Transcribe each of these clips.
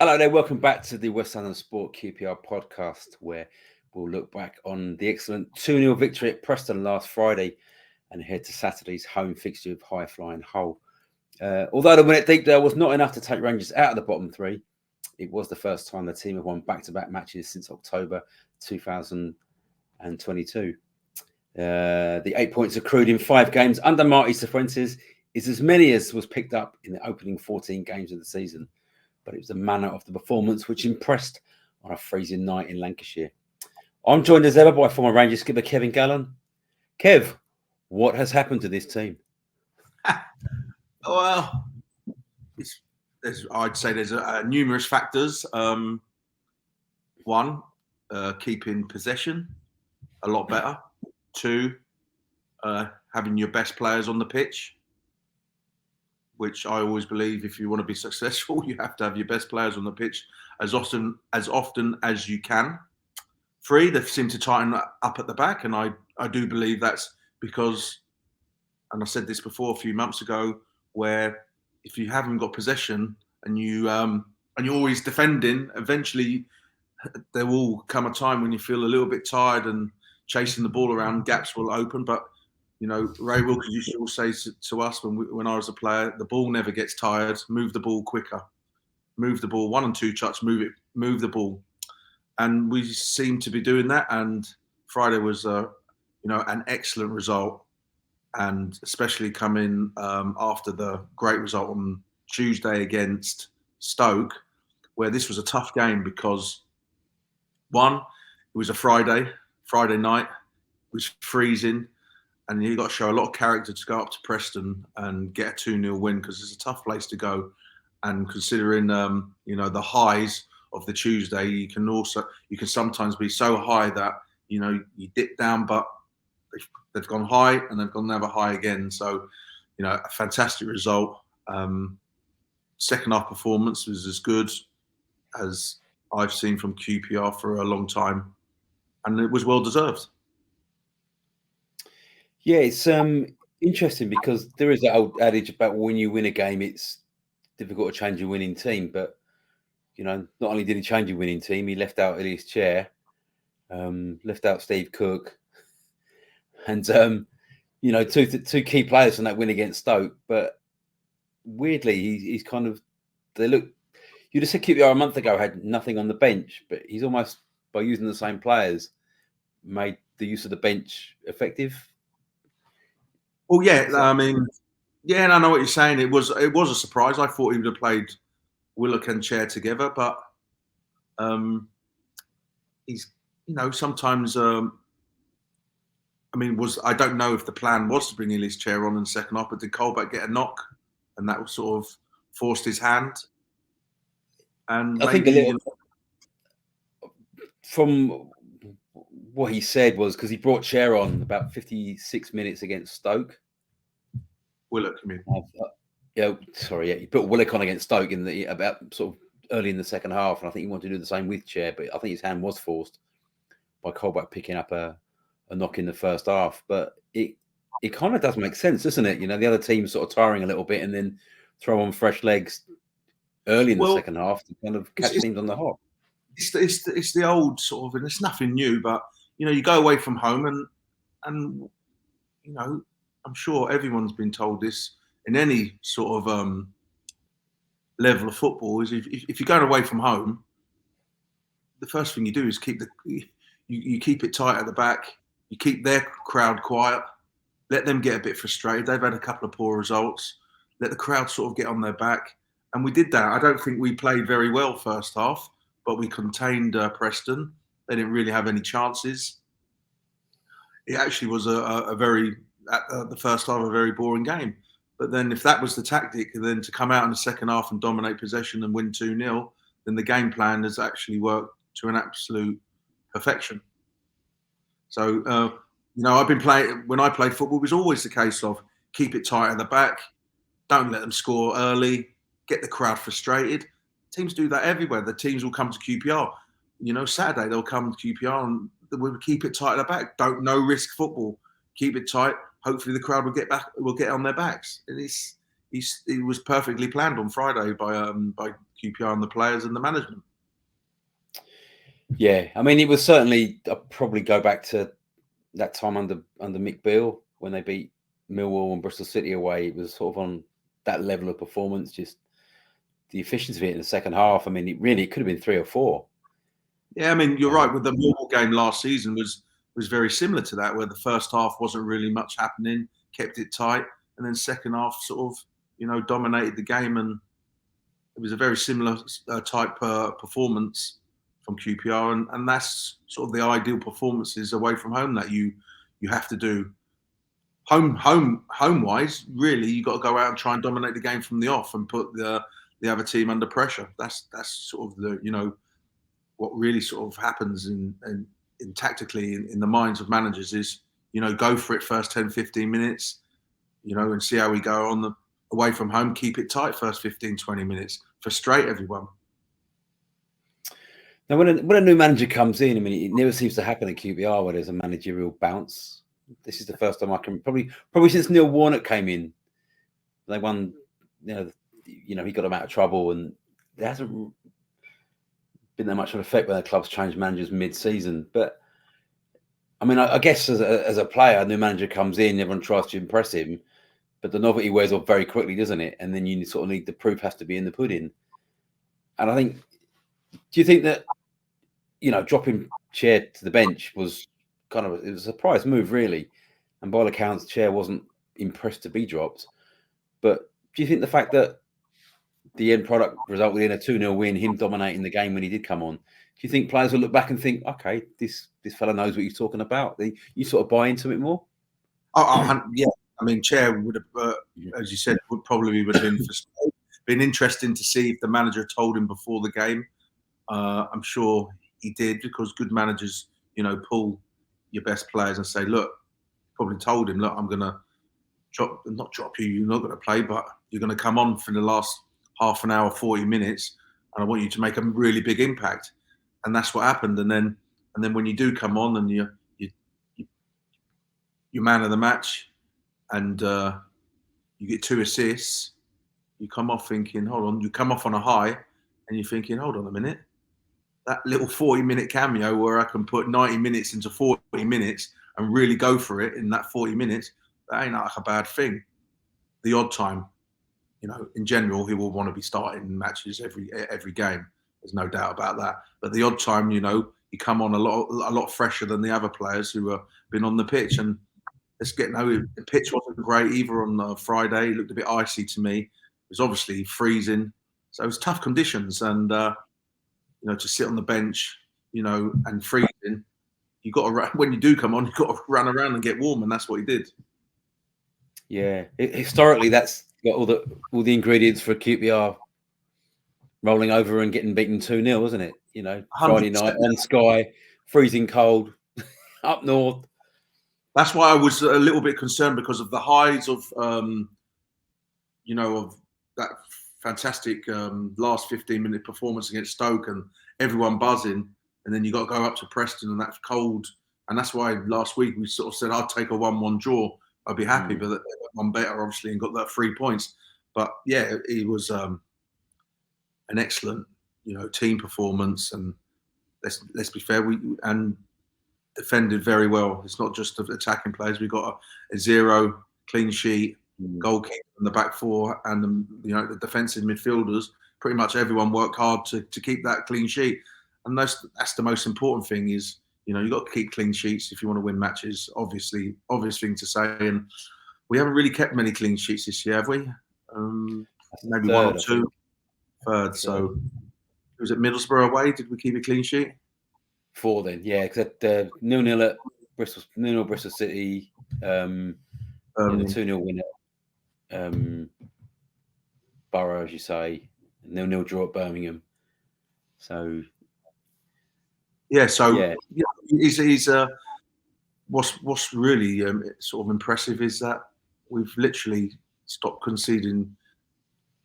Hello there, welcome back to the West London Sport QPR podcast, where we'll look back on the excellent 2-0 victory at Preston last Friday and head to Saturday's home fixture with High Flying Hull. Although the win at Deepdale was not enough to take Rangers out of the bottom three, it was the first time the team have won back-to-back matches since October 2022. The 8 points accrued in 5 games under Marti Cifuentes is as many as was picked up in the opening 14 games of the season. But it was the manner of the performance which impressed on a freezing night in Lancashire. I'm joined as ever by former Rangers skipper Kevin Gallen. Kev, what has happened to this team? Well, I'd say there's numerous factors. One, keeping possession a lot better. 2, having your best players on the pitch, which I always believe if you want to be successful, you have to have your best players on the pitch as often as you can. 3, they seem to tighten up at the back, and I do believe that's because, and I said this before a few months ago, where if you haven't got possession and you're always defending, eventually there will come a time when you feel a little bit tired and chasing the ball around, gaps will open. But you know, Ray Wilkins used to always say to us when I was a player, the ball never gets tired. Move the ball quicker. Move the ball 1 and 2 touch. Move the ball, and we seem to be doing that. And Friday was, an excellent result, and especially coming after the great result on Tuesday against Stoke, where this was a tough game because 1, it was a Friday night, it was freezing. And you've got to show a lot of character to go up to Preston and get a 2-0 win, because it's a tough place to go. And considering, the highs of the Tuesday, you can sometimes be so high that, you dip down, but they've gone high and they've gone never high again. So, a fantastic result. Second half performance was as good as I've seen from QPR for a long time. And it was well deserved. Yeah, it's interesting because there is that old adage about when you win a game, it's difficult to change a winning team. But, not only did he change a winning team, he left out Elias Chair, left out Steve Cook, and, two key players from that win against Stoke. But weirdly, he's kind of, you'd have said QPR a month ago had nothing on the bench, but he's almost, by using the same players, made the use of the bench effective. Well, yeah, I mean, yeah, and I know what you're saying. It was a surprise. I thought he would have played Willock and Chair together, but he's, sometimes. I don't know if the plan was to bring Elias Chair on in the second half, but did Colback get a knock, and that sort of forced his hand? And I think a little from what he said was because he brought Chair on about 56 minutes against Stoke. Willock, I mean. He put Willock on against Stoke about sort of early in the second half, and I think he wanted to do the same with Chair, but I think his hand was forced by Colback picking up a knock in the first half. But it kind of does make sense, doesn't it? The other team's sort of tiring a little bit, and then throw on fresh legs early in the second half to kind of catch teams on the hop. It's the old sort of, and it's nothing new, but you go away from home and I'm sure everyone's been told this in any sort of level of football is if you're going away from home, the first thing you do is keep it tight at the back. You keep their crowd quiet. Let them get a bit frustrated. They've had a couple of poor results. Let the crowd sort of get on their back. And we did that. I don't think we played very well first half, but we contained Preston. They didn't really have any chances. It actually was the first half, a very boring game. But then if that was the tactic, and then to come out in the second half and dominate possession and win 2-0, then the game plan has actually worked to an absolute perfection. So, I've been playing, when I played football, it was always the case of keep it tight at the back, don't let them score early, get the crowd frustrated. Teams do that everywhere. The teams will come to QPR. Saturday they'll come to QPR and we'll keep it tight at the back. No risk football. Keep it tight. Hopefully the crowd will get on their backs. It was perfectly planned on Friday by QPR and the players and the management. Yeah, I mean, it was certainly. I'll probably go back to that time under Mick Beale when they beat Millwall and Bristol City away. It was sort of on that level of performance. Just the efficiency of it in the second half. I mean, it could have been 3 or 4. Yeah, I mean, you're right. With the Millwall game last season was very similar to that, where the first half wasn't really much happening, kept it tight, and then second half sort of dominated the game, and it was a very similar type performance from QPR, and that's sort of the ideal performances away from home that you have to do. Home wise, really, you got to go out and try and dominate the game from the off and put the other team under pressure. That's sort of the what really sort of happens in tactically in the minds of managers is go for it first 10, 15 minutes, and see how we go on the away from home. Keep it tight first 15, 20 minutes. Frustrate everyone. Now, when a new manager comes in, I mean, it never seems to happen at QPR where there's a managerial bounce. This is the first time I can probably since Neil Warnock came in, they won. He got them out of trouble, and there hasn't been that much of an effect when the club's changed managers mid-season. But I mean, I guess as a player, a new manager comes in, everyone tries to impress him, but the novelty wears off very quickly, doesn't it? And then you sort of need the proof has to be in the pudding. And I think, do you think that dropping Chair to the bench was it was a surprise move, really? And by all accounts, Chair wasn't impressed to be dropped. But do you think the fact that the end product resulted in a 2-0 win, him dominating the game when he did come on, do you think players will look back and think, okay, this fella knows what he's talking about? You sort of buy into it more? Yeah. I mean, Chair would have, as you said, would have been interesting to see if the manager told him before the game. I'm sure he did, because good managers, pull your best players and say, look, probably told him, look, I'm going to not drop you, you're not going to play, but you're going to come on for the last half an hour, 40 minutes, and I want you to make a really big impact. And that's what happened. And then when you do come on and you're man of the match and you get 2 assists, you come off thinking, hold on, you come off on a high and you're thinking, hold on a minute, that little 40-minute cameo where I can put 90 minutes into 40 minutes and really go for it in that 40 minutes, that ain't like a bad thing. The odd time, in general, he will want to be starting matches every game. There's no doubt about that. But the odd time, you come on a lot fresher than the other players who have been on the pitch. And the pitch wasn't great either on Friday. It looked a bit icy to me. It was obviously freezing. So it was tough conditions. And, to sit on the bench, and freezing, you got to, when you do come on, you've got to run around and get warm. And that's what he did. Yeah. Historically, that's got all the ingredients for QPR rolling over and getting beaten 2-0, isn't it? 100%. Friday night on Sky, freezing cold, up north. That's why I was a little bit concerned, because of the highs of, of that fantastic last 15-minute performance against Stoke and everyone buzzing. And then you got to go up to Preston and that's cold. And that's why last week we sort of said, I'll take a 1-1 draw. I'd be happy, but they won better, obviously, and got that 3 points. But yeah, it was an excellent, team performance. And let's be fair, we defended very well. It's not just the attacking players. We got a 0 clean sheet, goal kick in the back 4, and the defensive midfielders. Pretty much everyone worked hard to keep that clean sheet, and that's the most important thing. Is you got to keep clean sheets if you want to win matches. Obvious thing to say, and we haven't really kept many clean sheets this year, have we? Maybe 1 or 2. Third. So it was at Middlesbrough away. Did we keep a clean sheet? 4 then, yeah, because 0-0 at Bristol, 0-0 Bristol City, the 2-0 win at Borough, as you say, 0-0 draw at Birmingham. So he's what's really sort of impressive is that we've literally stopped conceding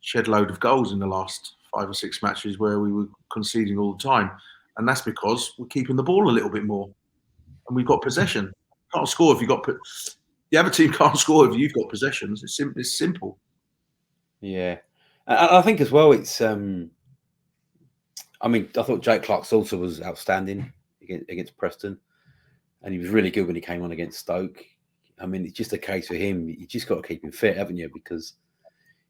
shed load of goals in the last 5 or 6 matches where we were conceding all the time. And that's because we're keeping the ball a little bit more, and we've got possession. Can't score if you've got the other team can't score if you've got possessions. It's simple. Yeah, I think as well. It's I mean, I thought Jake Clark-Salter was outstanding against Preston, and he was really good when he came on against Stoke. I mean, it's just a case for him. You just got to keep him fit, haven't you? Because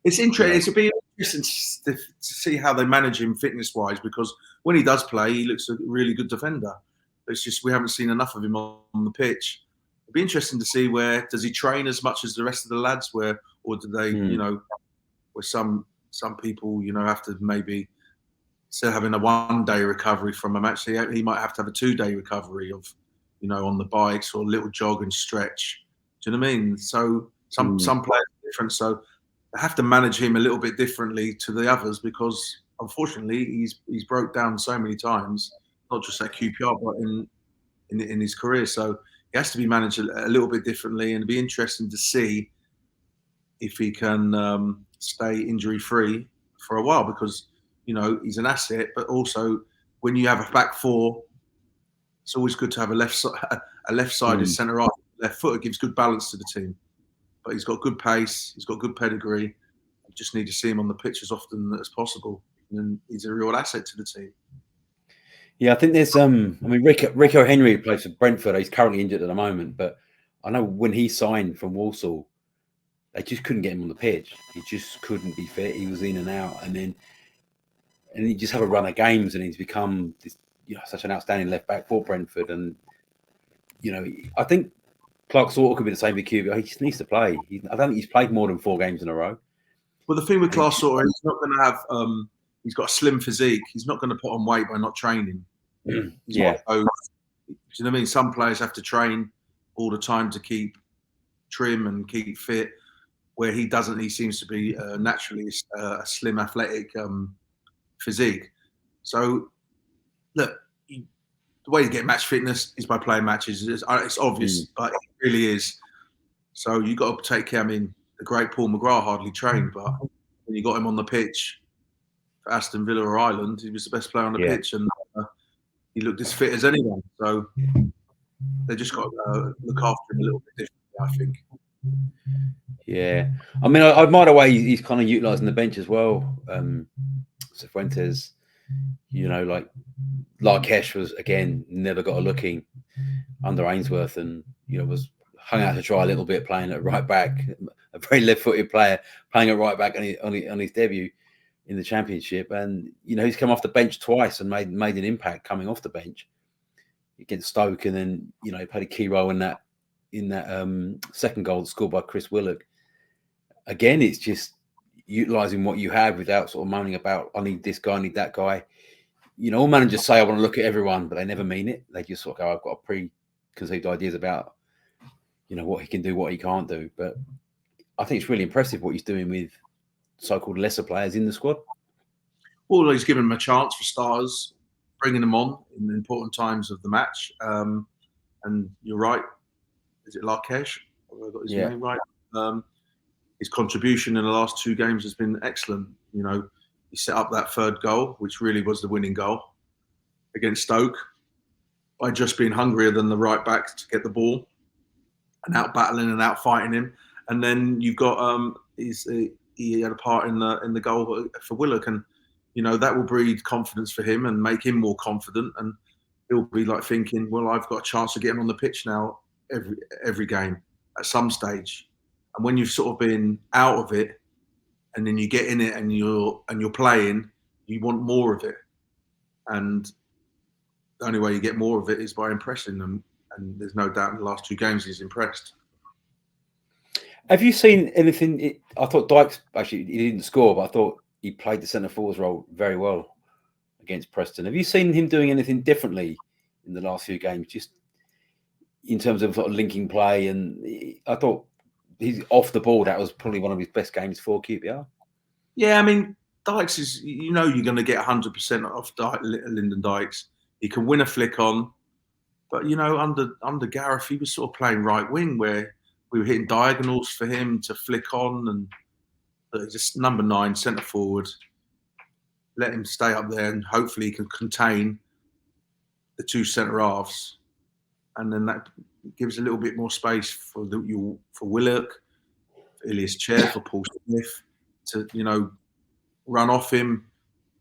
it's interesting. It'll be interesting to see how they manage him fitness-wise, because when he does play, he looks a really good defender. It's just we haven't seen enough of him on the pitch. It'll be interesting to see where does he train as much as the rest of the lads, or do they, where some people, have to maybe instead of having a 1-day recovery from a match, he might have to have a 2-day recovery of, on the bikes or a little jog and stretch. Do you know what I mean? So some players are different. So they have to manage him a little bit differently to the others, because unfortunately he's broke down so many times, not just at QPR but in his career. So he has to be managed a little bit differently, and it'll be interesting to see if he can stay injury free for a while, because he's an asset. But also, when you have a back four, it's always good to have a left-sided centre half, left footer. Gives good balance to the team. But he's got good pace. He's got good pedigree. You just need to see him on the pitch as often as possible, and he's a real asset to the team. Yeah, I think there's I mean, Rico Henry plays for Brentford. He's currently injured at the moment, but I know when he signed from Walsall, they just couldn't get him on the pitch. He just couldn't be fit. He was in and out, and he just have a run of games, and he's become this, such an outstanding left back for Brentford. And I think Clark-Salter could be the same with QPR. He just needs to play. I don't think he's played more than 4 games in a row. Well, the thing with Clark-Salter, he's not going to have. He's got a slim physique. He's not going to put on weight by not training. Do you know what I mean? Some players have to train all the time to keep trim and keep fit, where he doesn't. He seems to be naturally a slim, athletic physique. So, look, the way you get match fitness is by playing matches. It's obvious, but it really is. So you got to take care. I mean, the great Paul McGrath hardly trained, but when you got him on the pitch for Aston Villa or Ireland, he was the best player on the pitch, and he looked as fit as anyone. So they just got to look after him a little bit differently, I think. Yeah, I mean, I admire the way he's kind of utilising the bench as well. Cifuentes, like Larkesh was again never got a looking under Ainsworth, and was hung out to try a little bit playing at right back, a very left-footed player playing at right back on his debut in the Championship, and he's come off the bench twice and made an impact coming off the bench against Stoke, and then he played a key role in that second goal scored by Chris Willock. Again, it's just utilising what you have without sort of moaning about, I need this guy, I need that guy. All managers say, I want to look at everyone, but they never mean it. They just sort of go, I've got preconceived ideas about, what he can do, what he can't do. But I think it's really impressive what he's doing with so-called lesser players in the squad. Well, he's given them a chance for starters, bringing them on in the important times of the match. And you're right. Is it Larkesh? Have I got his name right? His contribution in the last 2 games has been excellent. He set up that 3rd goal, which really was the winning goal against Stoke, by just being hungrier than the right back to get the ball and out battling and out fighting him. And then you've got he had a part in the goal for Willock, and that will breed confidence for him and make him more confident, and he'll be like thinking, well, I've got a chance to get him on the pitch now every game at some stage. And when you've sort of been out of it, and then you get in it and you're playing, you want more of it. And the only way you get more of it is by impressing them. And there's no doubt in the last 2 games he's impressed. Have you seen anything? I thought Dykes, actually, he didn't score, but I thought he played the centre forwards role very well against Preston. Have you seen him doing anything differently in the last few games, just in terms of sort of linking play? And I thought he's off the ball. That was probably one of his best games for QPR. Yeah, I mean, Dykes is, you're going to get 100% off Lyndon Dykes. He can win a flick on, but under Gareth, he was sort of playing right wing, where we were hitting diagonals for him to flick on, and just number 9 centre forward. Let him stay up there, and hopefully he can contain the 2 centre halves, and then that gives a little bit more space for Willock, for Ilias Chair, for Paul Smith to run off him,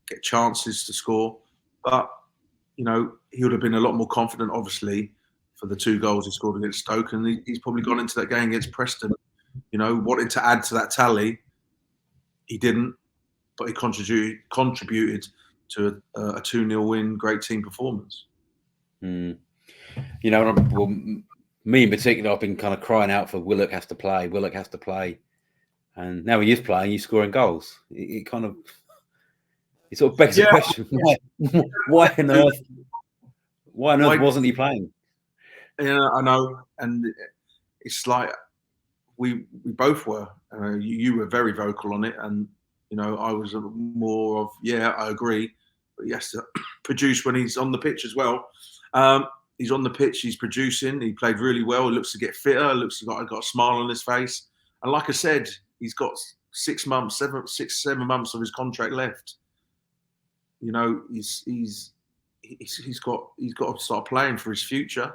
get chances to score. But, you know, he would have been a lot more confident, obviously, for the 2 goals he scored against Stoke. And he's probably gone into that game against Preston, you know, wanting to add to that tally. He didn't, but he contributed to a 2-0 win, great team performance. You know, well, me in particular, I've been kind of crying out for Willock has to play. Willock has to play. And now he is playing, he's scoring goals. It kind of, it sort of begs the question: why on earth wasn't he playing? Yeah, I know, and it's like we both were. You were very vocal on it, and you know I was more of I agree, but he has to produce when he's on the pitch as well. He's on the pitch, he's producing. He played really well. He looks to get fitter. Looks like he's got a smile on his face. And like I said, he's got 7 months of his contract left. You know, he's got to start playing for his future,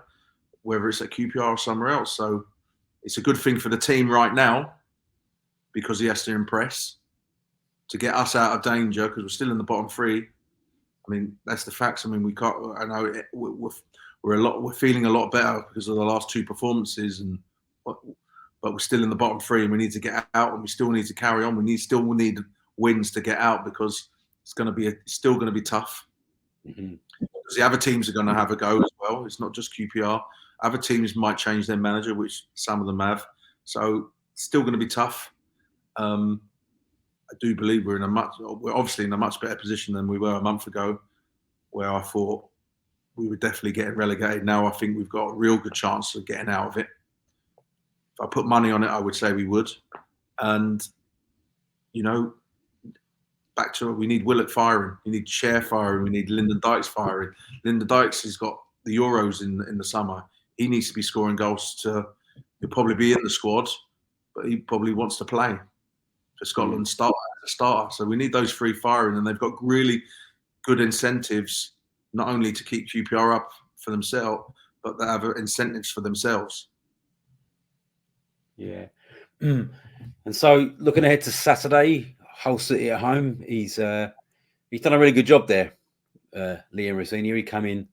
whether it's at QPR or somewhere else. So it's a good thing for the team right now because he has to impress to get us out of danger because we're still in the bottom 3. I mean, that's the facts. I mean, we can't. I know we're feeling a lot better because of the last 2 performances, but we're still in the bottom 3, and we need to get out, and we still need to carry on. We still need wins to get out because it's still going to be tough. Mm-hmm. Because the other teams are going to have a go as well. It's not just QPR. Other teams might change their manager, which some of them have. So it's still going to be tough. I do believe we're obviously in a much better position than we were a month ago, where I thought we were definitely getting relegated. Now I think we've got a real good chance of getting out of it. If I put money on it, I would say we would. And, you know, back to it, we need Willock firing. We need Cher firing. We need Lyndon Dykes firing. Lyndon Dykes has got the Euros in the summer. He needs to be scoring goals. He'll probably be in the squad, but he probably wants to play for Scotland starter. So we need those 3 firing, and they've got really good incentives, not only to keep QPR up for themselves, but they have incentives for themselves. Yeah. And so looking ahead to Saturday, Hull City at home, he's done a really good job there. Liam Rosenior, he came in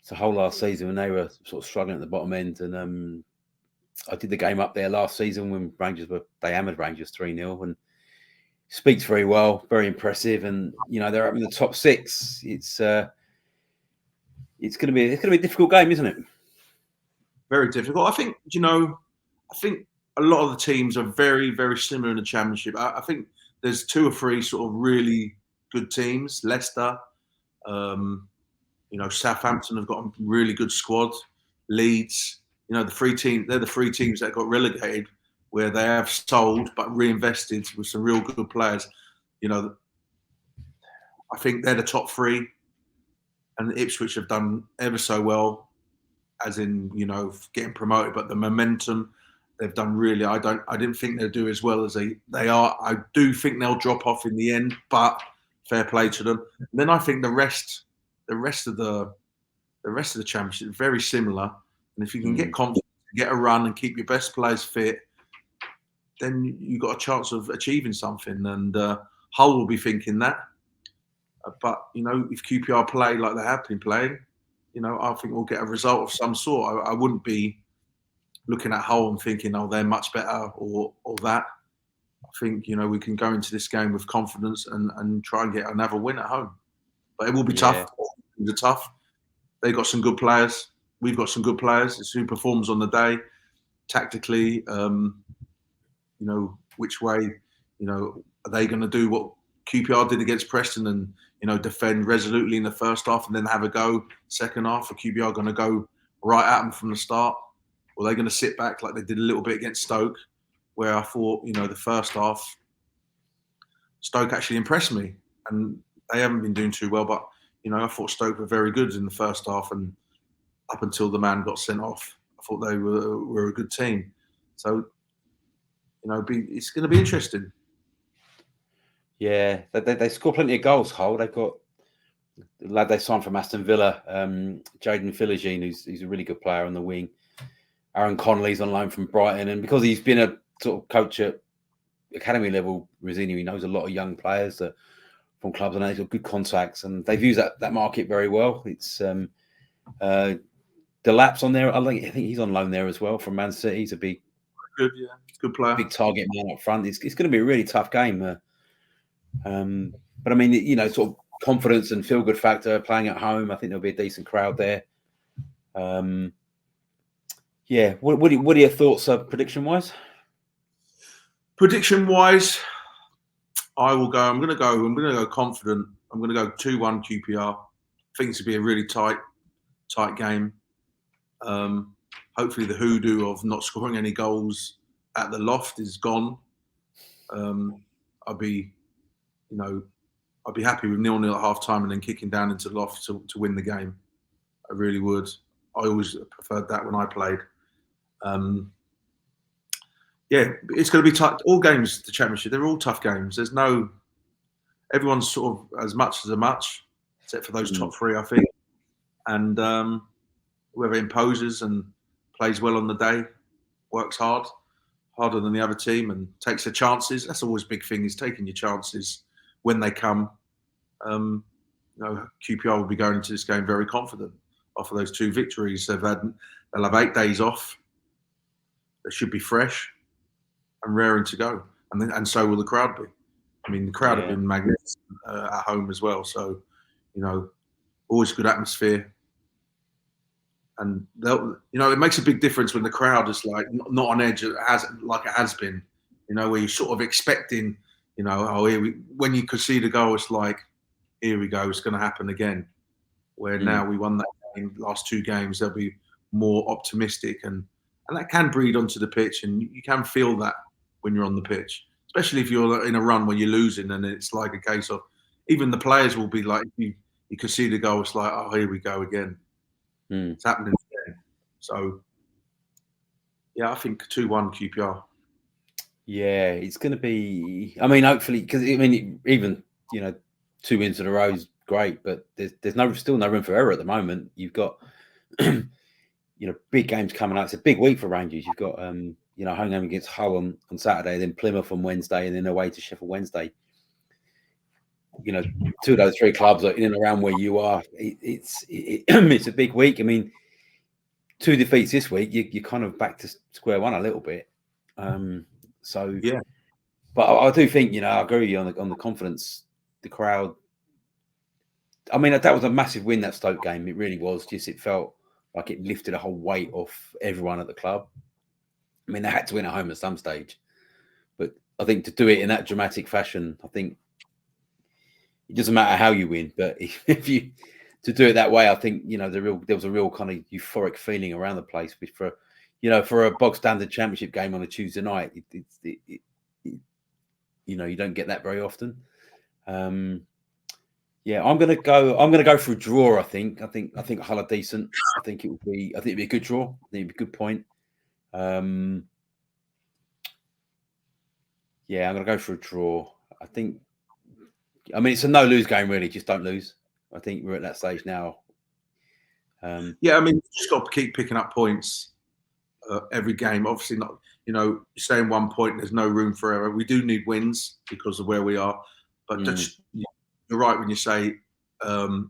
to Hull last season when they were sort of struggling at the bottom end, and I did the game up there last season when they hammered Rangers 3-0, and speaks very well, very impressive, and you know they're up in the top 6. It's going to be a difficult game, isn't it? Very difficult. I think a lot of the teams are very, very similar in the Championship. I think there's 2 or 3 sort of really good teams. Leicester, Southampton have got a really good squad. Leeds, you know, they're the 3 teams that got relegated, where they have sold but reinvested with some real good players. You know, I think they're the top 3, and Ipswich have done ever so well, as in, you know, getting promoted. But the momentum they've done really, I didn't think they'd do as well as they are. I do think they'll drop off in the end, but fair play to them. And then I think the rest of the Championship is very similar. And if you can get confident, get a run, and keep your best players fit, then you've got a chance of achieving something. And Hull will be thinking that. But, you know, if QPR play like they have been playing, you know, I think we'll get a result of some sort. I wouldn't be looking at Hull and thinking, oh, they're much better or that. I think, you know, we can go into this game with confidence and try and get another win at home. But it will be tough. It's tough. They've got some good players. We've got some good players. It's who performs on the day, tactically. You know, which way, you know, are they going to do what QPR did against Preston and, you know, defend resolutely in the first half and then have a go second half? Or QPR going to go right at them from the start? Or are they going to sit back like they did a little bit against Stoke, where I thought, you know, the first half, Stoke actually impressed me. And they haven't been doing too well, but, you know, I thought Stoke were very good in the first half, and up until the man got sent off, I thought they were a good team. So, you know, it's going to be interesting. Yeah, they score plenty of goals, Hull. They've got the lad they signed from Aston Villa, Jaden Philogene, who's a really good player on the wing. Aaron Connolly's on loan from Brighton, and because he's been a sort of coach at academy level, Rosini, he knows a lot of young players that from clubs, and they've got good contacts, and they've used that market very well. It's Delap's on there. I think he's on loan there as well from Man City. He's a big, good player, big target man up front. It's going to be a really tough game. But I mean, sort of confidence and feel good factor playing at home. I think there'll be a decent crowd there. Yeah. What are your thoughts prediction wise? Prediction wise, I'm going to go confident. I'm going to go 2-1 QPR. I think it's going to be a really tight game. Hopefully the hoodoo of not scoring any goals at the Loft is gone. I'd be happy with 0-0 at half time and then kicking down into the Loft to win the game. I really would. I always preferred that when I played. Yeah, it's going to be tough. All games, the Championship, they're all tough games. Everyone's sort of as much as a much, except for those top three, I think. And whoever imposes and plays well on the day, works harder than the other team, and takes their chances. That's always a big thing, is taking your chances when they come. QPR will be going into this game very confident off of those 2 victories. They'll have 8 days off. They should be fresh and raring to go, and so will the crowd be. I mean, the crowd have been magnificent at home as well. So, always good atmosphere. And it makes a big difference when the crowd is like not on edge like it has been. Where you're sort of expecting, when you could see the goal, it's like, here we go, it's going to happen again. Where now we won that game, last 2 games, they'll be more optimistic, and that can breed onto the pitch, and you can feel that when you're on the pitch, especially if you're in a run where you're losing, and it's like a case of, even the players will be like, you could see the goal, it's like, oh, here we go again. It's happening again. So, yeah, I think 2-1 QPR. Yeah, it's going to be. I mean, hopefully, because even 2 wins in a row is great, but there's still no room for error at the moment. You've got big games coming up. It's a big week for Rangers. You've got home game against Hull on Saturday, then Plymouth on Wednesday, and then away to Sheffield Wednesday. 2 of those 3 clubs are in and around where you are. It's a big week. I mean, 2 defeats this week, you're kind of back to square one a little bit. So yeah, but I do think I agree with you on the confidence, the crowd. I mean, that was a massive win, that Stoke game. It really was. It felt like it lifted a whole weight off everyone at the club. I mean, they had to win at home at some stage, but I think to do it in that dramatic fashion, I think it doesn't matter how you win, but if you to do it that way, I think there was a real kind of euphoric feeling around the place. Which for a bog standard Championship game on a Tuesday night, you don't get that very often. Yeah, I'm gonna go for a draw. I think Hull are decent. I think it'd be a good draw. I think it'd be a good point. Yeah, I'm gonna go for a draw. I mean, it's a no-lose game, really. Just don't lose. I think we're at that stage now. Yeah, I mean, you just got to keep picking up points every game. Obviously, not. You're saying 1 point. There's no room for error. We do need wins because of where we are. But you're right when you say no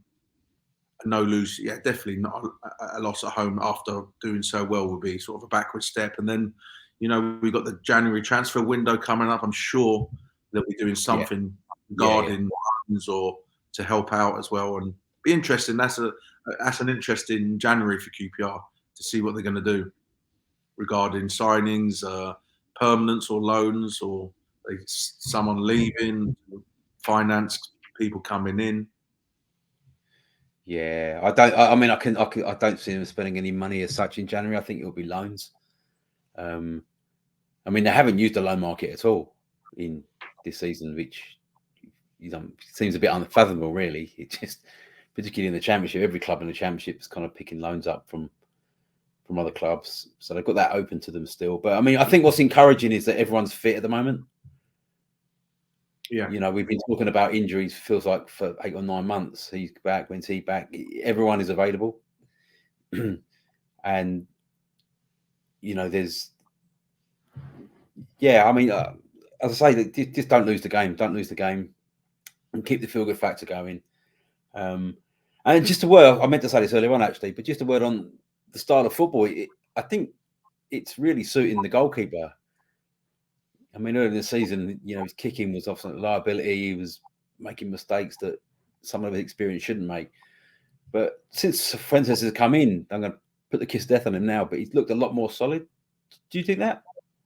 lose. Yeah, definitely not a loss at home after doing so well would be sort of a backward step. And then, we've got the January transfer window coming up. I'm sure they'll be doing something regarding or to help out as well, and be interesting. That's an interesting January for QPR to see what they're going to do regarding signings, permanents or loans, or someone leaving, finance people coming in. Yeah, I don't see them spending any money as such in January. I think it'll be loans. I mean, they haven't used the loan market at all in this season, which seems a bit unfathomable, really. It just, particularly in the Championship, every club in the Championship is kind of picking loans up from other clubs, so they've got that open to them still. But I mean, I think what's encouraging is that everyone's fit at the moment. Yeah, we've been talking about injuries. Feels like for 8 or 9 months. He's back. When's he back? Everyone is available, and there's. Yeah, I mean, as I say, just don't lose the game. Don't lose the game. and keep the feel-good factor going. And just a word, I meant to say this earlier on actually, but just a word on the style of football. I think it's really suiting the goalkeeper. I mean, earlier in the season, his kicking was often a liability. He was making mistakes that someone of his experience shouldn't make. But since Fuentes has come in, I'm going to put the kiss death on him now, but he's looked a lot more solid. Do you think that?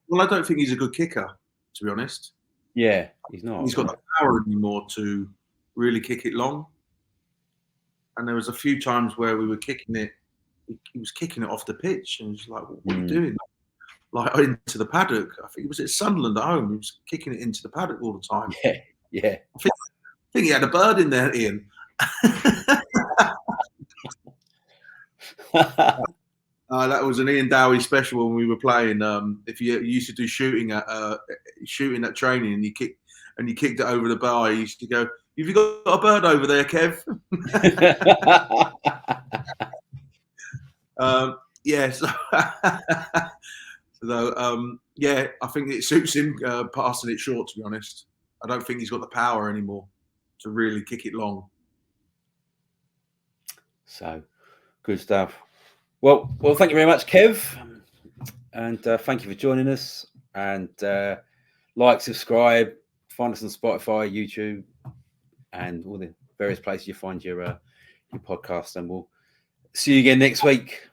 Well, I don't think he's a good kicker, to be honest. Yeah, he's not. He's got the power anymore to really kick it long. And there was a few times where we were kicking it. He was kicking it off the pitch, and he's like, "What are you doing?" Like into the paddock. I think it was at Sunderland at home. He was kicking it into the paddock all the time. Yeah. I think he had a bird in there, Ian. That was an Ian Dowie special when we were playing. If you used to do shooting at training, and you kicked it over the bar, you used to go, "Have you got a bird over there, Kev?" I think it suits him passing it short, to be honest. I don't think he's got the power anymore to really kick it long. So, good stuff. Well, thank you very much, Kev. And thank you for joining us. And like, subscribe, find us on Spotify, YouTube, and all the various places you find your podcast. And we'll see you again next week.